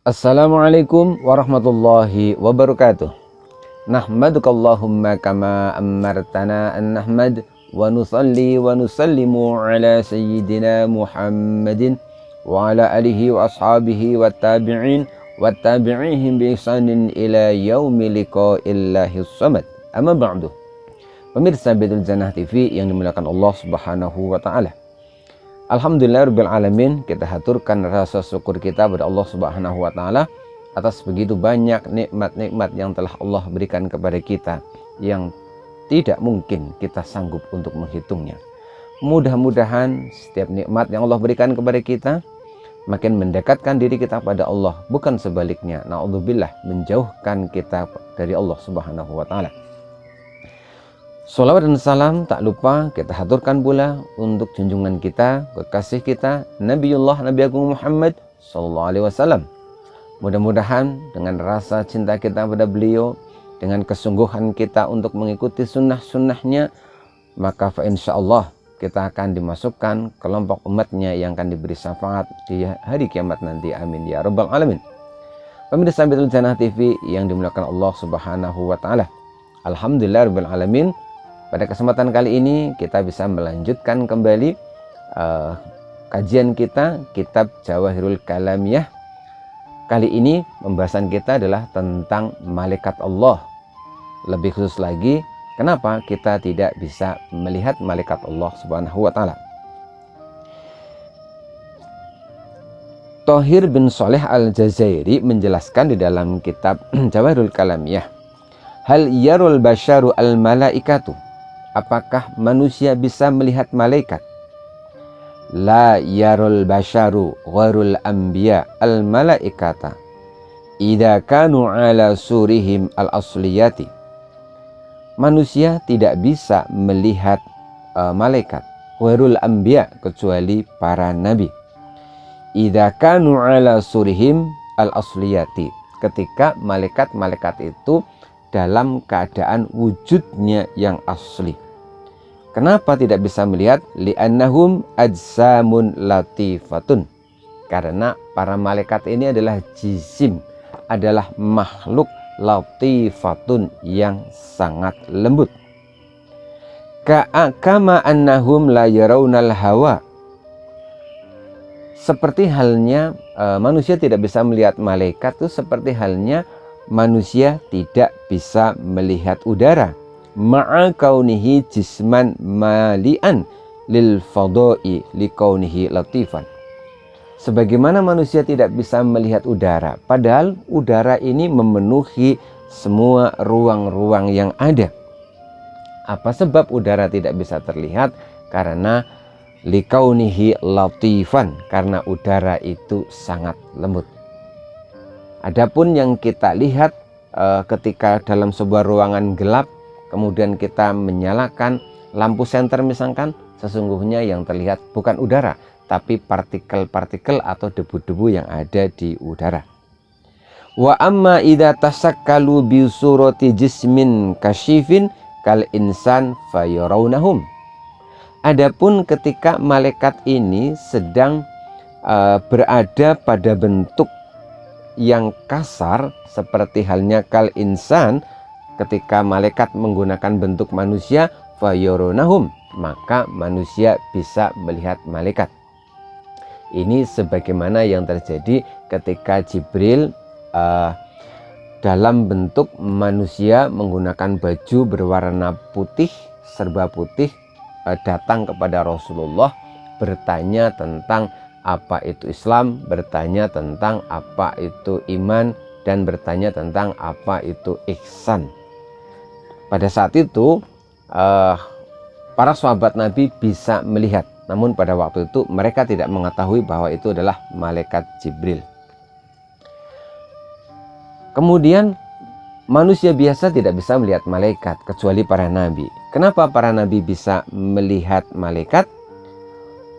Assalamualaikum warahmatullahi wabarakatuh. Nahmaduka Allahumma kama amartana an nahmad wa nusalli wa nusallimu ala sayyidina Muhammadin wa ala alihi wa ashabihi wa tabi'in wa tabi'ihim bi ihsanin ila yaumi liqa'illahi samad. Amma ba'du. Pemirsa Baitul Jannah TV yang dimuliakan Allah Subhanahu wa taala. Alhamdulillah Alamin, kita haturkan rasa syukur kita kepada Allah Subhanahu wa taala atas begitu banyak nikmat-nikmat yang telah Allah berikan kepada kita yang tidak mungkin kita sanggup untuk menghitungnya. Mudah-mudahan setiap nikmat yang Allah berikan kepada kita makin mendekatkan diri kita pada Allah, bukan sebaliknya. Na'udzubillah, menjauhkan kita dari Allah Subhanahu wa taala. Salawat dan salam tak lupa kita haturkan pula untuk junjungan kita, kekasih kita, Nabi Agung Muhammad sallallahu alaihi wasallam. Mudah-mudahan dengan rasa cinta kita pada beliau, dengan kesungguhan kita untuk mengikuti sunnah-sunnahnya, maka insyaallah kita akan dimasukkan kelompok umatnya yang akan diberi syafaat di hari kiamat nanti. Amin ya rabbal alamin. Pemirsa Baitul Jannah TV yang dimuliakan Allah Subhanahu wa taala. Alhamdulillah rabbil alamin. Pada kesempatan kali ini kita bisa melanjutkan kembali kajian kita kitab Jawahirul Kalamiyah. Kali ini pembahasan kita adalah tentang malaikat Allah. Lebih khusus lagi, kenapa kita tidak bisa melihat malaikat Allah Subhanahu wa taala. Thohir bin Sholeh Al-Jazairi menjelaskan di dalam kitab Jawahirul Kalamiyah, hal yarul basyaru al-malaikatu, apakah manusia bisa melihat malaikat? La yarul basyaru gharul anbiya al malaikata idza kanu ala surihim al asliyati. Manusia tidak bisa melihat malaikat gharul anbiya, kecuali para nabi. Idza kanu ala surihim al asliyati, ketika malaikat-malaikat itu dalam keadaan wujudnya yang asli. Kenapa tidak bisa melihat? Li'annahum ajsamun latifatun. Karena para malaikat ini adalah jisim, adalah makhluk latifatun yang sangat lembut. Kama annahum la yarawnal hawa. Seperti halnya manusia tidak bisa melihat malaikat, itu seperti halnya manusia tidak bisa melihat udara. Ma'a kaunihi jisman malian lil fadai li kaunihi latifan. Sebagaimana manusia tidak bisa melihat udara, padahal udara ini memenuhi semua ruang-ruang yang ada. Apa sebab udara tidak bisa terlihat? Karena li kaunihi latifan, karena udara itu sangat lembut. Adapun yang kita lihat ketika dalam sebuah ruangan gelap, kemudian kita menyalakan lampu senter misalkan, sesungguhnya yang terlihat bukan udara, tapi partikel-partikel atau debu-debu yang ada di udara. Wa amma idza tasakkalu bi surati jismin kasyifin kal insan fayarawnahum. Adapun ketika malaikat ini sedang berada pada bentuk yang kasar, seperti halnya kal insan, ketika malaikat menggunakan bentuk manusia, fayaronahum, maka manusia bisa melihat malaikat. Ini sebagaimana yang terjadi ketika Jibril dalam bentuk manusia menggunakan baju berwarna putih, serba putih, datang kepada Rasulullah, bertanya tentang apa itu Islam, bertanya tentang apa itu iman, dan bertanya tentang apa itu ihsan. Pada saat itu para sahabat Nabi bisa melihat, namun pada waktu itu mereka tidak mengetahui bahwa itu adalah malaikat Jibril. Kemudian manusia biasa tidak bisa melihat malaikat kecuali para nabi. Kenapa para nabi bisa melihat malaikat?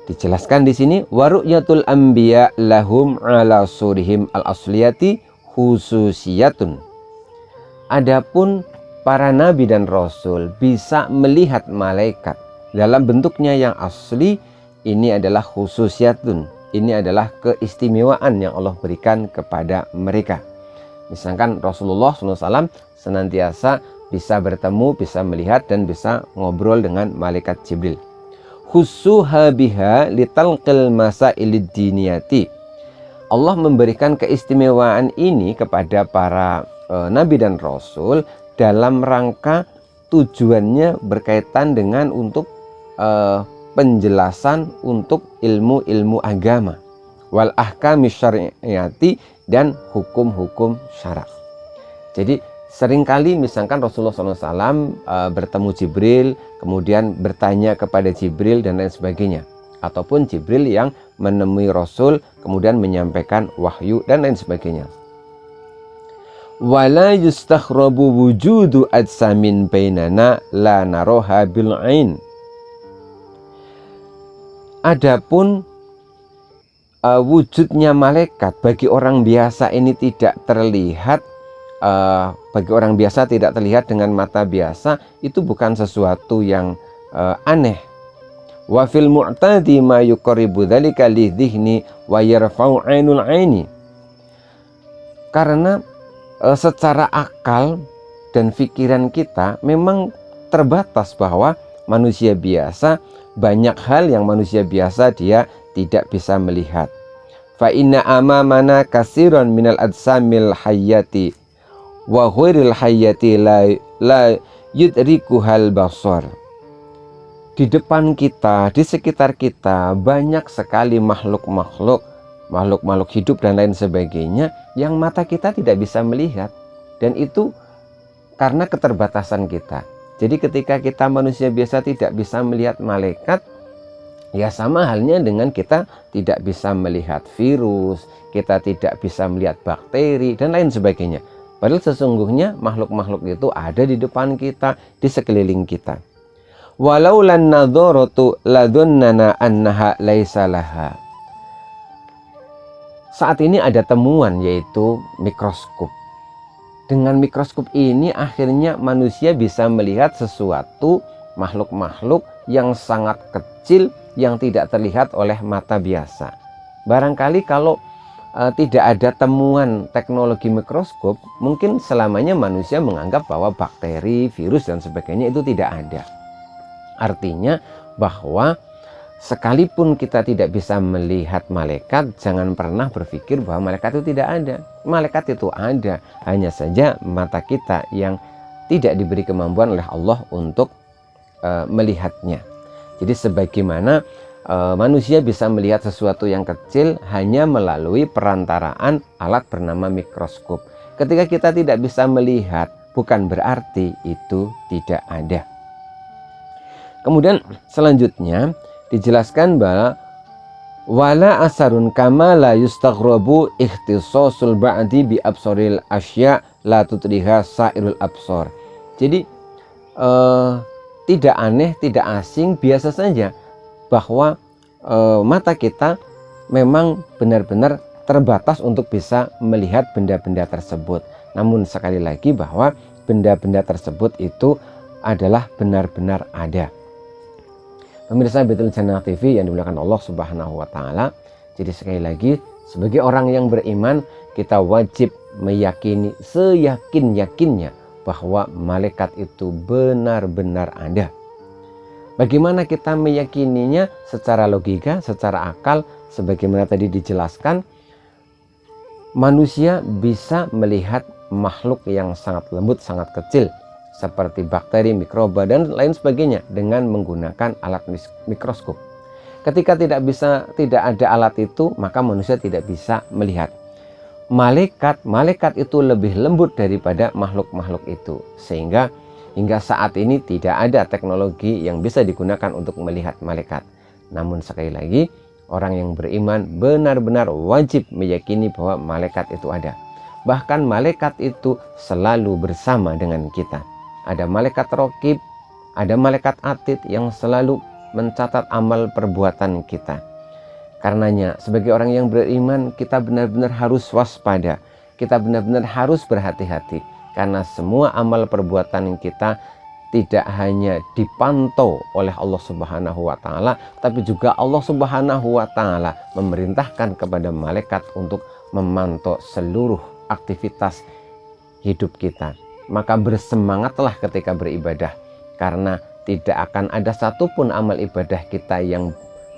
Dijelaskan di sini, wa ru'yatul anbiya lahum ala surihim al asliyati khususiyatun. Adapun para nabi dan rasul bisa melihat malaikat dalam bentuknya yang asli, ini adalah khususiyatun, Ini adalah keistimewaan yang Allah berikan kepada mereka. Misalkan Rasulullah SAW senantiasa bisa bertemu, bisa melihat, dan bisa ngobrol dengan malaikat Jibril. Khusuha biha litalqil masailid diniyati. Allah memberikan keistimewaan ini kepada para nabi dan rasul dalam rangka tujuannya berkaitan dengan untuk penjelasan untuk ilmu-ilmu agama, wal ahkami syariati, dan hukum-hukum syara. Jadi seringkali misalkan Rasulullah SAW bertemu Jibril, kemudian bertanya kepada Jibril dan lain sebagainya, ataupun Jibril yang menemui Rasul kemudian menyampaikan wahyu dan lain sebagainya. Wala yustakhrabu wujudu adsamin bainana la naroha bil ain. Adapun wujudnya malaikat bagi orang biasa ini tidak terlihat, bagi orang biasa tidak terlihat dengan mata biasa, itu bukan sesuatu yang aneh. Wa fil mu'tadi ma yuqarribu dzalika li dhihni wa yarfa'u 'ainul 'aini. Karena secara akal dan pikiran kita memang terbatas bahwa manusia biasa, banyak hal yang manusia biasa dia tidak bisa melihat. Fa inna amamana katsiran minal adsamil hayyati wa ghairil hayyati la yudrikuhal basar. Di depan kita, di sekitar kita banyak sekali makhluk-makhluk hidup dan lain sebagainya yang mata kita tidak bisa melihat, dan itu karena keterbatasan kita. Jadi ketika kita manusia biasa tidak bisa melihat malaikat, ya sama halnya dengan kita tidak bisa melihat virus, kita tidak bisa melihat bakteri dan lain sebagainya. Padahal sesungguhnya makhluk-makhluk itu ada di depan kita, di sekeliling kita. Walau lan nadharatu ladhunnana annaha laisa laha. Saat ini ada temuan yaitu mikroskop. Dengan mikroskop ini akhirnya manusia bisa melihat sesuatu makhluk-makhluk yang sangat kecil yang tidak terlihat oleh mata biasa. Barangkali kalau tidak ada temuan teknologi mikroskop, mungkin selamanya manusia menganggap bahwa bakteri, virus dan sebagainya itu tidak ada. Artinya bahwa sekalipun kita tidak bisa melihat malaikat, jangan pernah berpikir bahwa malaikat itu tidak ada. Malaikat itu ada, hanya saja mata kita yang tidak diberi kemampuan oleh Allah untuk melihatnya. Jadi sebagaimana manusia bisa melihat sesuatu yang kecil hanya melalui perantaraan alat bernama mikroskop. Ketika kita tidak bisa melihat, bukan berarti itu tidak ada. Kemudian selanjutnya dijelaskan bahwa wala asarun kama la yustaghrabu ikhtisasul ba'di bi absaril asya la tutriha sairul absar. Jadi tidak aneh, tidak asing, biasa saja bahwa mata kita memang benar-benar terbatas untuk bisa melihat benda-benda tersebut. Namun sekali lagi bahwa benda-benda tersebut itu adalah benar-benar ada. Pemirsa Baitul Jannah TV yang dimuliakan Allah Subhanahu wa taala. Jadi sekali lagi, sebagai orang yang beriman, kita wajib meyakini seyakin-yakinnya bahwa malaikat itu benar-benar ada. Bagaimana kita meyakininya? Secara logika, secara akal, sebagaimana tadi dijelaskan, manusia bisa melihat makhluk yang sangat lembut, sangat kecil, seperti bakteri, mikroba, dan lain sebagainya dengan menggunakan alat mikroskop. Ketika tidak ada alat itu, maka manusia tidak bisa melihat. Malaikat itu lebih lembut daripada makhluk-makhluk itu, sehingga hingga saat ini tidak ada teknologi yang bisa digunakan untuk melihat malaikat. Namun sekali lagi, orang yang beriman benar-benar wajib meyakini bahwa malaikat itu ada. Bahkan malaikat itu selalu bersama dengan kita. Ada malaikat raqib, ada malaikat atid yang selalu mencatat amal perbuatan kita. Karenanya sebagai orang yang beriman, kita benar-benar harus waspada. Kita benar-benar harus berhati-hati, karena semua amal perbuatan kita tidak hanya dipantau oleh Allah Subhanahu wa taala, tapi juga Allah Subhanahu wa taala memerintahkan kepada malaikat untuk memantau seluruh aktivitas hidup kita. Maka bersemangatlah ketika beribadah, karena tidak akan ada satupun amal ibadah kita yang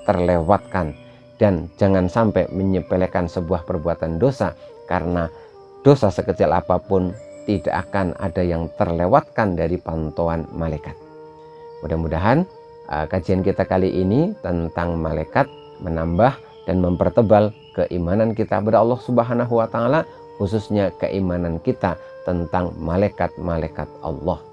terlewatkan. Dan jangan sampai menyepelekan sebuah perbuatan dosa, karena dosa sekecil apapun tidak akan ada yang terlewatkan dari pantauan malaikat. Mudah-mudahan kajian kita kali ini tentang malaikat menambah dan mempertebal keimanan kita kepada Allah Subhanahu wa taala, khususnya keimanan kita tentang malaikat-malaikat Allah.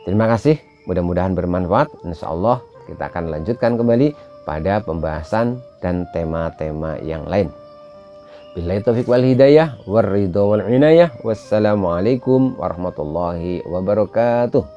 Terima kasih, mudah-mudahan bermanfaat. Insyaallah kita akan lanjutkan kembali pada pembahasan dan tema-tema yang lain. Billahi taufiq wal hidayah, war ridha wal inayah. Wassalamualaikum warahmatullahi wabarakatuh.